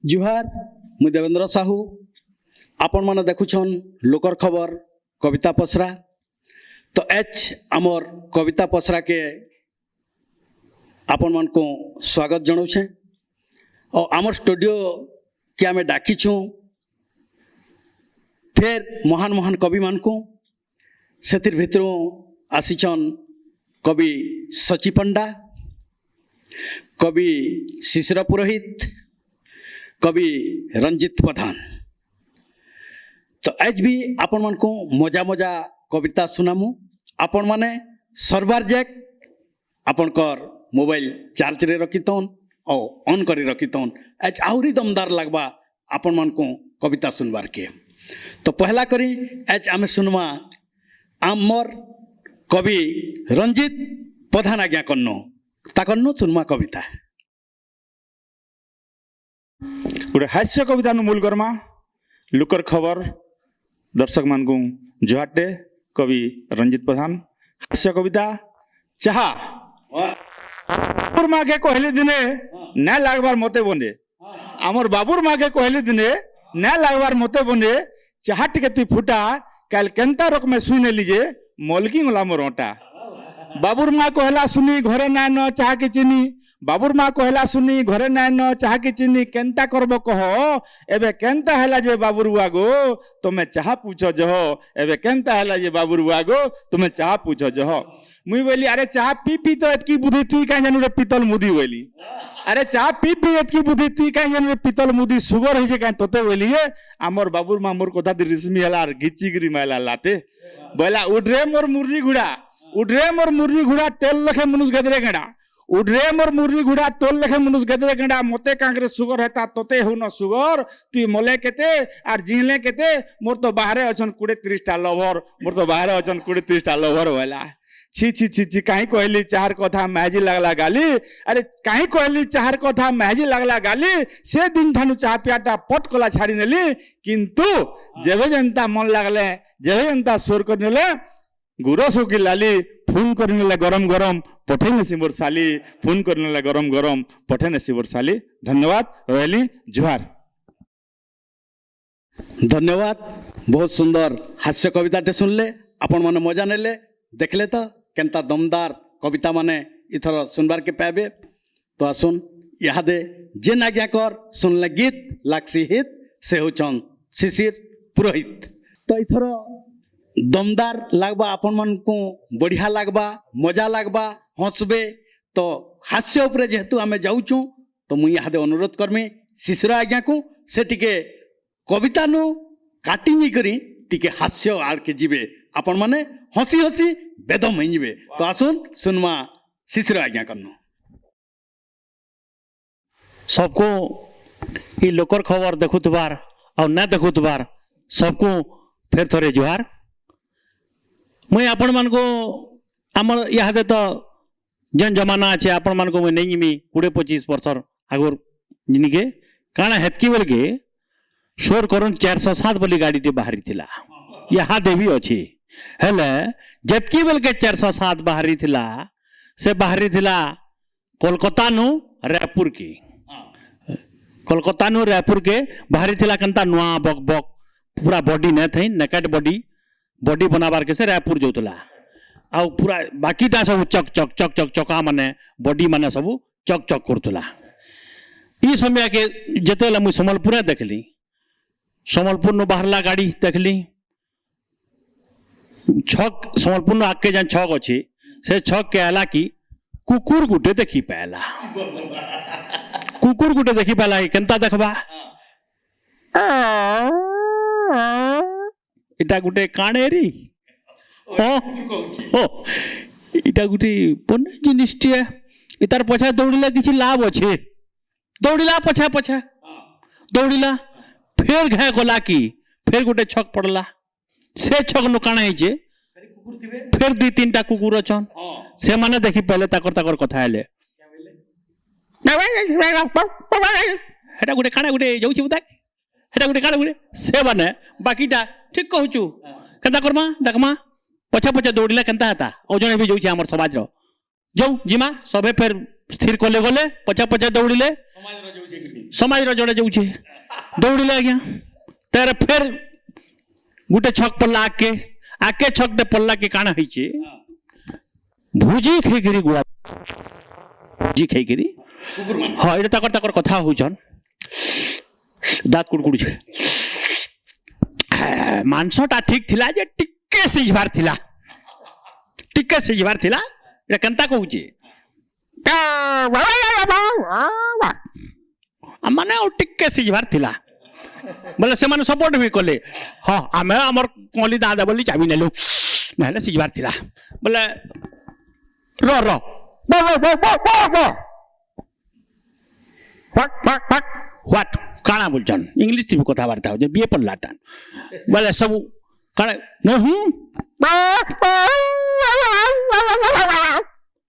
जुहार मु देवेंद्र साहू आपण मैंने देखुछन लोकर खबर कविता पसरा। तो एच आमर कविता पसरा के आपण मन को स्वागत जनाऊे और आमर स्टूडियो के आम डाकिछूँ फिर महान महान कवि मान को से भितर आसीचन कवि सची पंडा, कवि शिशिर पुरोहित, कवि रंजित प्रधान। तो आज भी आपण मन को मजा मजा कविता सुनामु। आपण माने सर्वर जैक आपणकर मोबाइल चार्ज रे रखितन और ऑन करी रखितन। आज आहुरी दमदार लगबा आपण मन को कविता सुनबार के। तो पहला करी आज आमे सुनवा आमर कवि रंजित प्रधान आज्ञा कन्नो ताकन्नो सुनमा कविता गोटे हास्य कविता मूल करमा लुकर खबर दर्शक मान को जुहाटे कवि रंजित प्रधान। हास्य कविता चाहा बाबुर माँ के कहले दिने न लागबार मते बने आमर बाबुर माँ के कहले दिने न लागबार मते बने चाहा टिके तु फुटा काल केनता रोक में सुने लीजे मलकी गला मोर ओटा। बाबुर माँ कहला सुनी घरे ना न चाह के चीनी बाबुर माँ कहला सुनी घरे ना न चाह के चीनी केनता करबो कह एबे केनता हैला जे बाबुरुआ गो तुम्हें चाह पूछो जहो एबे केनता हैला जे बाबुरुआ गो तुम्हें चाह पूछो जहो। मुई बोली अरे चाह पी पी तो एतकी बुद्धि तुई काहे जानू रे पीतल मुदी बोली अरे चाह पी पी एतकी बुद्धि तुई काहे जानू रे पीतल मुदी सुगर है जे काहे तोते बोली आमर बाबुर माँ मोर कथा दी रिस्मी हला घिची गिरी माला लाते बोला उडरे मोर मुर्री घुड़ा उडरे मोर मुर्री घुड़ा तेल लखे मनुष गदरे गेड़ा उडरे मोर मुर्री घुड़ा तोल लखे मनुष गदरे गेड़ा मते कांग्रेस सुगर हेता तोते हो न सुगर तुई मले केते आर जिले केते मोर तो बाहरे अछन 20-30 टा लवर मोर तो बाहरे अछन 20-30 टा लवर होला। छी छी छी छी काहे कहली चार कथा महजी लागला गाली अरे काहे कहली चार कथा महजी लागला गाली से दिन ठानु चाह पियाटा पट कला छाड़ी नेली किंतु जेबे जनता मन लागले जेबे जनता सोर कर नेले गुरसो की लाली फोन करने गरम गरम पठे सिमर साली फोन करने गरम गरम पठे सिमर साली। धन्यवाद रोहली जुहार। धन्यवाद। बहुत सुंदर हास्य कविताटे सुनले आपण माने मजा नेले देखले तो केनता दमदार कविता माने इथर सुनबार के पाबे। तो आसुन इहादे जेन आज्ञाकर सुनले गीत लाक्सी हित से होचन शिशिर पुरोहित। तो इथर दमदार लागबा आपण मन को बढ़िया लागबा मजा लागबा हंसबे। तो हास्य उपरे जेहेतु आमे जाऊचु तो मुई इहादे अनुरोध करमी शिशिर आज्ञा को से टिके कविता नु काटिंग करी टिके हास्य आर के जीवे आपण माने हसी हसी बेदम हो जीवे। तो आसुन सुनमा शिशिर आज्ञा करनो। सबको ये लोकर खबर देखुतबार और ना देखुतबार सबको फिर थोड़े जुहार। मुई आपण मान को आमर इहादे तो जन जमाना अच्छे आपण मान को मुई नहीं मी 20-25 वर्ष आगुर जिनके काना हेतकी बेल के शोर करुन 407 बोली गाड़ी टे बाहरी थिला इहादे भी अच्छी हेले जतकी बेल के 407 बाहरी थिला से बाहरी थिला कोलकाता नु रायपुर की कोलकाता नु रायपुर के बाहरी थिला कंता नुआ बक बक पूरा बॉडी न थई नेकेड बॉडी बनाबार के से रायपुर जोतला आउ पूरा बाकीटा सब चक चक चक चक चका माने बॉडी माने सब चक चक करतला। ई समय के जेतेला मु संबलपुर देखली संबलपुर नु बाहरला गाड़ी देखली छक संबलपुर नु आके जान छक अछि से छक के आला की कुकुर गुटे देखी पाला कुकुर गुटे देखी पाला केनता देखबा इटा गुटे काणेरी इटा गुटे पन जिनिसटिए इतार पछा दौड़िला किछि लाभ अछि दौड़िला पछा पछा दौड़िला फेर घे गला की फेर गुटे छक पड़ला से छक नु काणे हिचे फेर 2-3 टा कुकुर अछन से माने देखि पहले ताकर कथा आले हेटा गुटे काणे गुटे जाउछि बुदा हेटा गुटे काणे गुटे से माने बाकीटा ठीक कहूचु केनता करमा देखमा पछा पछा दौड़िला केनता हता ओजने भी जाउछि हमर समाज रो जाऊ जिमा सबे फेर स्थिर कले गले पछा पछा दौड़िले समाज जड़े जाऊे दौड़े आज्ञा तार फिर गोटे छक पड़ला आके छकटे पड़ला के काना होइछे भुजी खाइकरी गुड़ा भुजी खाइकरी हाँ ये तकर कथा होचन दाँत कुड़कुड़ छे मांसटा ठीक थिला जे टिके सिझबार थिला एटा केनता कहूचे माने ओ टिके सिझबार थिला बोले से माने सपोर्ट भी कले हाँ आमे हमर कोली दादा बोली चाबी नेलु नहले सिझबार थिला बोले रो व्हाट काना बोलचन इंग्लिश थी कथबार्ता हो बीए पढ़ला टान बोले सब काना नहीं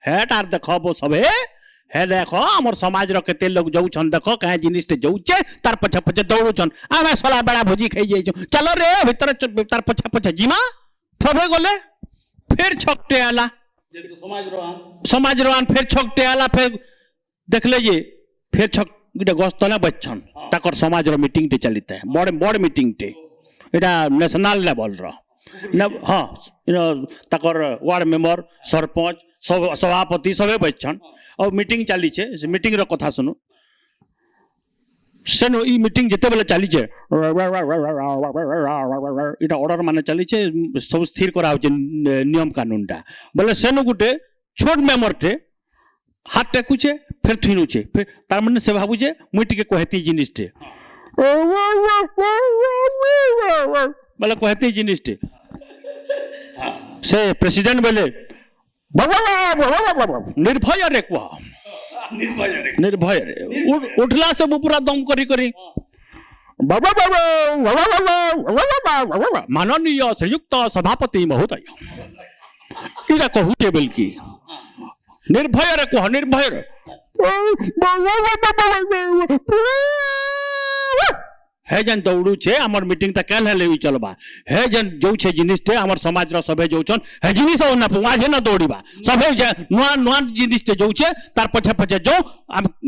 हे तार देखो वो सबे हे देखो हमर समाज रो केते लोग जाउछन देखो कहे जिनिस ते जाउचे तार पछे पछे दौड़ुछन आमे सोला बड़ा भोजी खाई जाइछो चलो रे भीतर तार पछे पछे जीमा थबे गले फिर छकटे आला समाज रो आन फिर छकटे आला फिर देखले जे फिर छक गोटे गछ तले बचछन ताकर समाज रो मीटिंग टे चलिता है बड़ मीटिंग टे एटा नेशनल लेवल रो हाँ ताकर वार्ड मेंबर सरपंच सभापति सबे बचछन और मीटिंग चली छे से मीटिंग रो कथा सुनो सेनो ई मीटिंग जते बेले चली छे इटा ऑर्डर माने चली छे सब स्थिर करा हो नियम कानूनटा बोले सेनो गुटे छोट मेंबर टे हाथ टेकुचे फिर थुनुचे फिर तार माने से भाबुचे मुई टिके कहती जिनिस टे बोले कहती जिनिस टे से प्रेसिडेंट बोले निर्भय रे कह निर्भय रे उठला सब पूरा दम करी माननीय संयुक्त सभापति महोदय इरा कहूचे बल्कि निर्भय रे कह निर्भय रे हे जन दौड़ू छे हमर मीटिंग त केल हेले चलबा हे जन जो छे जिनिस टे हमर समाज रो सबे जोचन हे जिनिस न वाजे न दौड़ीबा सबे नुआ जिनिस टे जो छे तार पछे पछे जो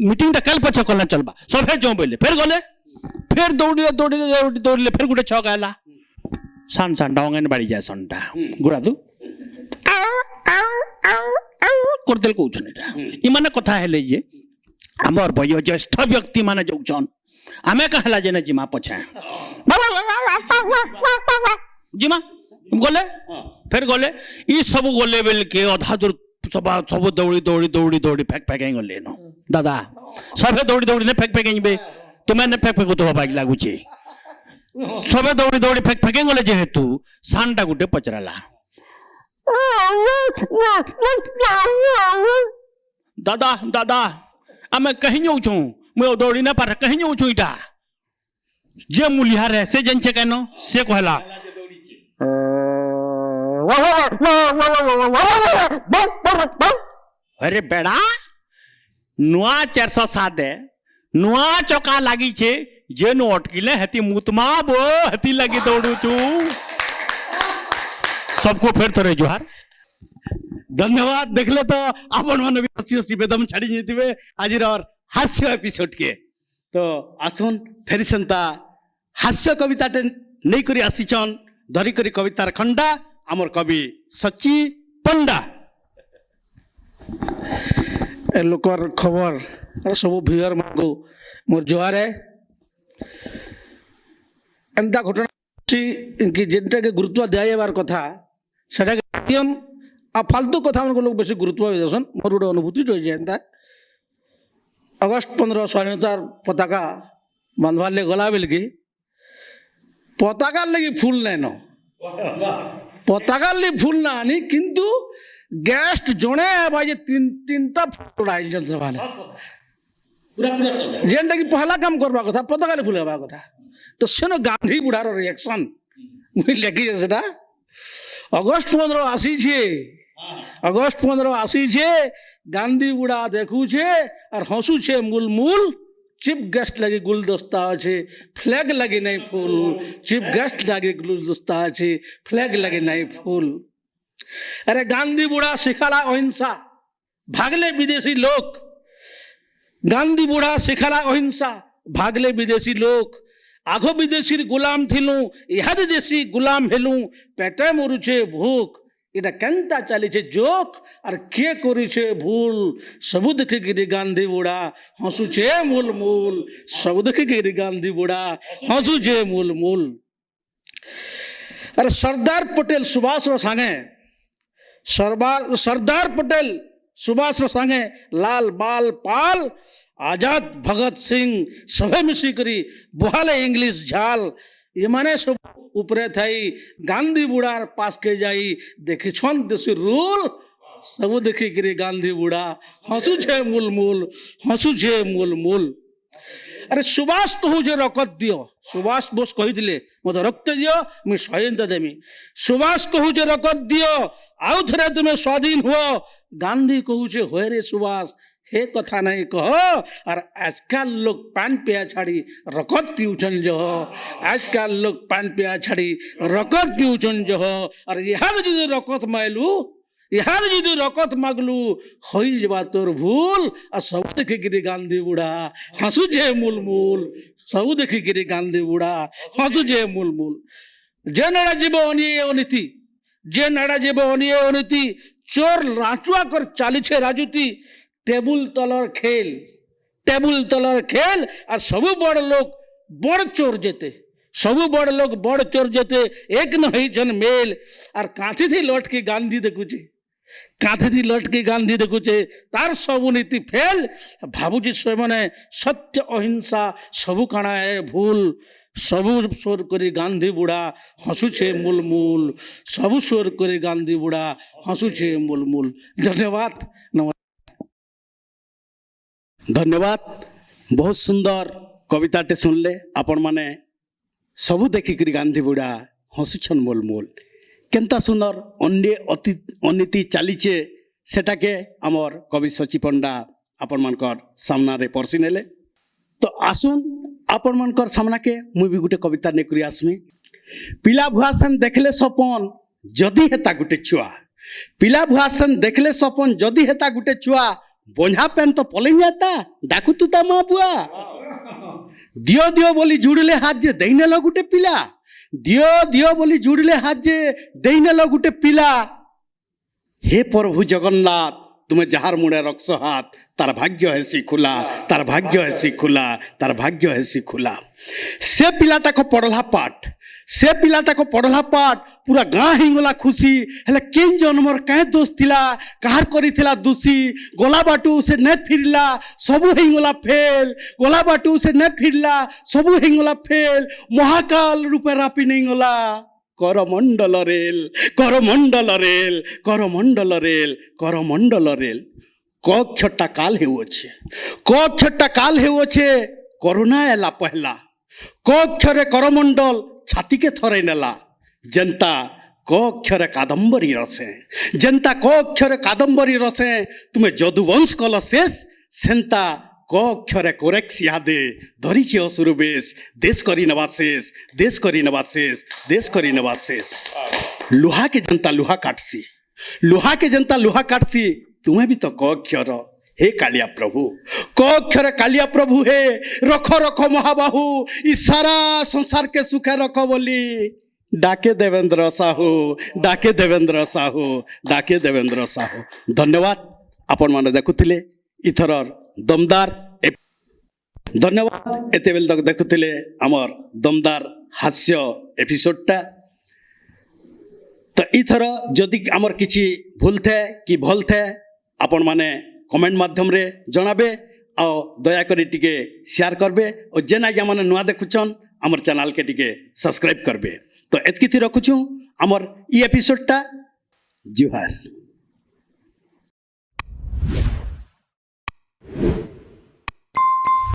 मीटिंग त केल पछे कल चलबा सबे जो बोले फिर गले फिर दौड़ले फिर गुटे छक आला सान डांगन बाड़ी जा सनटा गुड़ा दू करदेल कहउछन एटा इ माने कथा हेले जे हमर वयोज्येष्ठ व्यक्ति माने जोचन आमे कहला जे न जिमा पछे जिमा गले फिर गले ई सब गले बेल के आधा दूर सब दौड़ी फेक गले न दादा सबे दौड़ी ने फेक बे तुम्हें ने फेक तो बाइक लागू छे सबे दौड़ी फेक गले जेहेतु सानटा गुटे पचराला दादा आमे कहीं जाऊ छु मैं दौड़ी ना पार कहीं जाऊ छु इटा जे मुलिहार है से जन छे केनो से कहला अरे बेड़ा नुआ 407 है नुआ चौका लागी छे जे नो अटकिले हेती मुतमा बो हेती लगी दौड़ू छु सबको फिर थोड़े जोहार धन्यवाद देखले तो आपण मन भी हसी हसी बेदम छाड़ी जेतिबे आजिर और हास्य एपिसोड के तो आसुन फेरी सेंता हास्य कविता नहीं करी आसीचन धरी करी कवितार खंडा आमर कवि सची पंडा लोकर खबर सब व्यूअर मानक मोर जोहार है एंता घटना कि जेनटा के गुरुत्व दियाबार कथा सेटा आ फालतू कथा मन लोग बेसी गुरुत्व देसन मोर गोटे अनुभूति रही एंता अगस्त 15 स्वाधीनतार पताका बांधवार गला बेल की पताकार लगी फूल नहीं न पताकार लगी फूल ना आनी किंतु गेस्ट जड़े भाई तीन फोटो सभा जेनटा कि पहला काम करवा कथा पताका फूल हवा कथा तो सेन गांधी बुढ़ार रिएक्शन लिखी से अगस्त 15 आसी छे अगस्त 15 आसी छे गांधी बुढ़ा देखू छे और हंसू छे मूल मूल चीफ गेस्ट लगी गुलदस्ता अच्छे फ्लैग लगी नहीं फूल चीफ गेस्ट लगी गुलदस्ता अच्छे फ्लैग लगी नहीं फूल अरे गांधी बुढ़ा सिखाला अहिंसा भागले विदेशी लोग ଗାନ୍ଧୀ ବୁଢ଼ା ଶିଖାଲା ଅହିଂସା ଭାଗଲେ ବିଦେଶୀ ଲୋକ ଆଗ ବିଦେଶୀର ଗୁଲାମ ଥିଲୁ ଇହାଦେ ଦେଶୀ ଗୁଲାମ ହେଲୁ ପେଟେ ମରୁଛେ ଭୋକ এটা কেনতা চালিছে জোক আর কে করেছে ভুল সবু দেখিকিরি গান্ধী বুড়া হসুছে মূল মূল সবু দেখিকিরি গান্ধী বুড়া হসুছে মূল মূল আরে সর্দার পটেল সুভাষর সাঙে সর্দার পটেল সুভাষর সাঙে লাল বাল পাল আজাদ ভগত সিং সবে মিশিকি বুহালে ইংলিশ ঝাল এমানে সব উপরে থাই গান্ধী বুড়ার পাশকে যাই দেখিছন দেশের রুল সবু দেখিকি গান্ধী বুড়া হসুছে মূল মূল হসুছে মূল মূল আরে সুভাষ কহু যে রকত দিও সুভাষ বোস কহিলে মতো রক্ত দিও মুই স্বয়ন্ত দেমি সুভাষ কহু যে রকত দিও আউ থরে তুমি স্বাধীন হুও গান্ধী কহুছে হয়ে রে সুভাষ हे कथा नहीं कहो और आजकल लोग पान पिया छाड़ी रकत पिउछन जो हो आजकल लोग पान पिया छाड़ी रकत पिउछन जो हो और यहाँ जी रकत माइलू यहाँ जी रकत मागलू हो जा तोर भूल और सब देखिकी गांधी बुढ़ा हंसुजे मूल मूल सब देखिकी गांधी बुढ़ा हंसुजे मूल मूल जे नाड़ा जीव अनिये अनीति जे नाड़ा जीव अनिये अनीति चोर राचुआ कर चालीछे राजुती टेबुल तलर खेल और सबू बड़ लोग बड़ चोर जेते सबू बड़ लोग बड़ चोर जेते एक नहीं जन मेल और काथी थी लौट के गांधी देखुचे काथी थी लौट के गांधी देखुचे तार सबू नीति फेल भाबुजी स्वयं सत्य अहिंसा सबू काना है भूल सबू सोर करी गांधी बुढ़ा हंसुचे मूल मूल सबू सोर करी गांधी बुढ़ा हंसुचे मूल मूल धन्यवाद धन्यवाद बहुत सुंदर कविताटे सुनले आपण माने सबू देखिकी गांधी बुढ़ा हसुछन मोल मोल केनता सुंदर अनीति चलीचे सेटाके आमर कवि सची पंडा आपण मानकर सामना रे परसी नेले तो आसुन आपण मानकर सामना के मुई भी गुटे कविता नेकरी आसमी पिला भुआसन देखले सपन जदि हेता गुटे छुआ पिला भुआसन देखले सपन जदि हेता गुटे छुआ बंझा पेन तो पलई जाता डाकू तू ता माँ बुआ दियो दियो बोली जुड़ले हाथ जे देने लो गुटे पिला दियो दियो बोली जुड़ले हाथ जे देने लो गुटे पिला हे प्रभु जगन्नाथ तुम्हें जहार मुड़े रक्ष हाथ तार भाग्य है खुला तार भाग्य है खुला तार भाग्य है खुला से पिलाटा को पढ़ला पाठ से पिलाटा को पढ़ला पाठ पूरा गाँ हिंगला खुशी हेले केन जन्मर कहे दोष थिला कहार करी थिला दोषी गोला बाटू से न फिरला सबू हिंगला फेल गोला बाटू से न फिरला सबू हिंगला फेल महाकाल रूपे रापी नहीं गला करमंडल रेल करमंडल रेल करमंडल रेल करमंडल रेल कक्षटा काल हेउछे कक्षटा काल हेउछे करोना एला पहला कक्षरे करमंडल छाती के थरे नेला जनता कक्षरे कादम्बरी रसे जनता कक्षरे कादम्बरी रसे तुम्हें जदुवंश कल शेष सेंता कक्षरे कोरेक्स यादे धरीचे असुर बेश देश करी नवा शेष देश करी नवा शेष देश करी नवा शेष लुहा के जनता लुहा काटसी लुहा के जनता लुहा काटसी तुम्हें भी तो कक्षर हे कालिया प्रभु कक्षर कालिया प्रभु हे रख रख महाबाहु ई सारा संसार के सुखे रख बोली डाके देवेंद्र साहू डाके देवेंद्र साहू डाके देवेंद्र साहू धन्यवाद आपण माने देखुथिले इथर दमदार धन्यवाद एते बेल तक देखुथिले हमर दमदार हास्य एपिसोडटा तो इथर जदि आमर किछि भूल थे कि भल थे आपण माने कमेंट माध्यम रे जनाबे आ दया करी टिके शेयर करबे और जेन आज्ञा माने नुआ देखुछन आमर चैनल के टिके सब्सक्राइब करबे तो एतकी थी रखुछु आमर ई एपिसोडटा जुहार।